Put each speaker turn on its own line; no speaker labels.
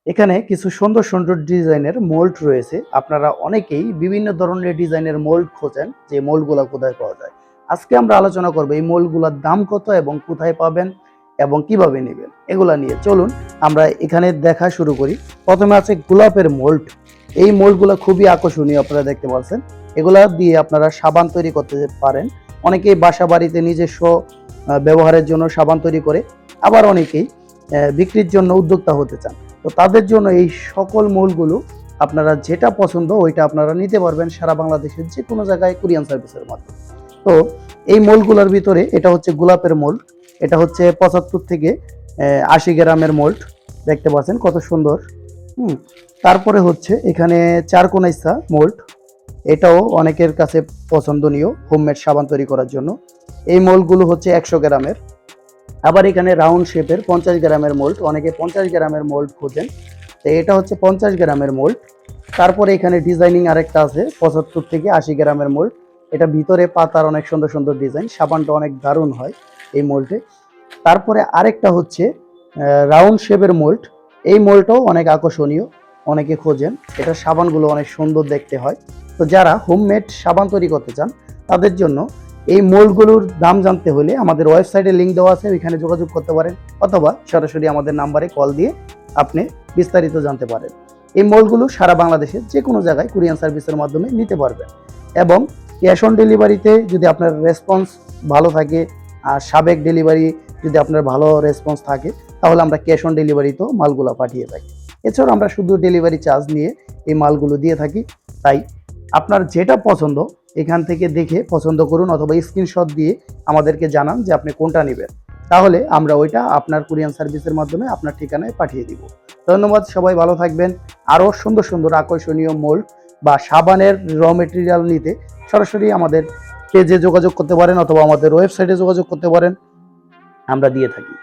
এখানে কিছু সুন্দর সুন্দর ডিজাইনের মোল্ড রয়েছে। আপনারা অনেকেই বিভিন্ন ধরনের ডিজাইনের মোল্ড খোঁজেন যে মোল্ডগুলা কোথায় পাওয়া যায়। আজকে আমরা আলোচনা করব এই মোল্ডগুলোর দাম কত এবং কোথায় পাবেন এবং কিভাবে নেবেন এগুলা নিয়ে। চলুন আমরা এখানে দেখা শুরু করি। প্রথমে আছে গোলাপের মোল্ড। এই মোল্ডগুলো খুবই আকর্ষণীয়, আপনারা দেখতে পাচ্ছেন। এগুলা দিয়ে আপনারা সাবান তৈরি করতে পারেন। অনেকেই বাসা বাড়িতে নিজস্ব ব্যবহারের জন্য সাবান তৈরি করে, আবার অনেকেই বিক্রির জন্য উদ্যোক্তা হতে চান। তো তাদের জন্য এই সকল মোল্ডগুলো আপনারা যেটা পছন্দ ওইটা আপনারা নিতে পারবেন সারা বাংলাদেশের যে কোনো জায়গায় কুরিয়ান সার্ভিসের মাধ্যমে। তো এই মোল্ডগুলোর ভিতরে এটা হচ্ছে গোলাপের মোল্ড। এটা হচ্ছে 75 থেকে 80 গ্রামের মোল্ড। দেখতে পাচ্ছেন কত সুন্দর। তারপরে হচ্ছে এখানে চারকোনাইসা মোল্ড। এটাও অনেকের কাছে পছন্দনীয় হোমমেড সাবান তৈরি করার জন্য। এই মোল্ডগুলো হচ্ছে 100 গ্রামের। আবার এখানে রাউন্ড শেপের 50 গ্রামের মোল্ড, অনেকে 50 গ্রামের মোল্ড খোঁজেন, তো এটা হচ্ছে 50 গ্রামের মোল্ড। তারপরে এখানে ডিজাইনিং আরেকটা আছে 75 থেকে 80 গ্রামের মোল্ড। এটা ভিতরে পাতার অনেক সুন্দর সুন্দর ডিজাইন, সাবানটা অনেক দারুণ হয় এই মোল্ডে। তারপরে আরেকটা হচ্ছে রাউন্ড শেপের মোল্ড। এই মোল্ডটাও অনেক আকর্ষণীয়, অনেকে খোঁজেন। এটা সাবানগুলো অনেক সুন্দর দেখতে হয়। তো যারা হোমমেড সাবান তৈরি করতে চান তাদের জন্য এই মোল্ডগুলোর দাম জানতে হলে আমাদের ওয়েবসাইটে লিঙ্ক দেওয়া আছে, ওইখানে যোগাযোগ করতে পারেন, অথবা সরাসরি আমাদের নাম্বারে কল দিয়ে আপনি বিস্তারিত জানতে পারেন। এই মোল্ডগুলো সারা বাংলাদেশে যে কোনো জায়গায় কুরিয়ান সার্ভিসের মাধ্যমে নিতে পারবেন। এবং ক্যাশ অন ডেলিভারিতে যদি আপনার রেসপন্স ভালো থাকে আর সাবেক ডেলিভারি যদি আপনার ভালো রেসপন্স থাকে, তাহলে আমরা ক্যাশ অন ডেলিভারিতেও মালগুলো পাঠিয়ে থাকি। এছাড়াও আমরা শুধু ডেলিভারি চার্জ নিয়ে এই মালগুলো দিয়ে থাকি। তাই আপনার যেটা পছন্দ এখান থেকে দেখে পছন্দ করুন, অথবা স্ক্রিনশট দিয়ে আমাদেরকে জানান যে আপনি কোনটা নেবেন, তাহলে আমরা ওইটা আপনার কুরিয়ান সার্ভিসের মাধ্যমে আপনার ঠিকানায় পাঠিয়ে দিব। ধন্যবাদ, সবাই ভালো থাকবেন। আরও সুন্দর সুন্দর আকর্ষণীয় মোল্ড বা সাবানের র মেটেরিয়াল নিতে সরাসরি আমাদের পেজে যোগাযোগ করতে পারেন, অথবা আমাদের ওয়েবসাইটে যোগাযোগ করতে পারেন, আমরা দিয়ে থাকি।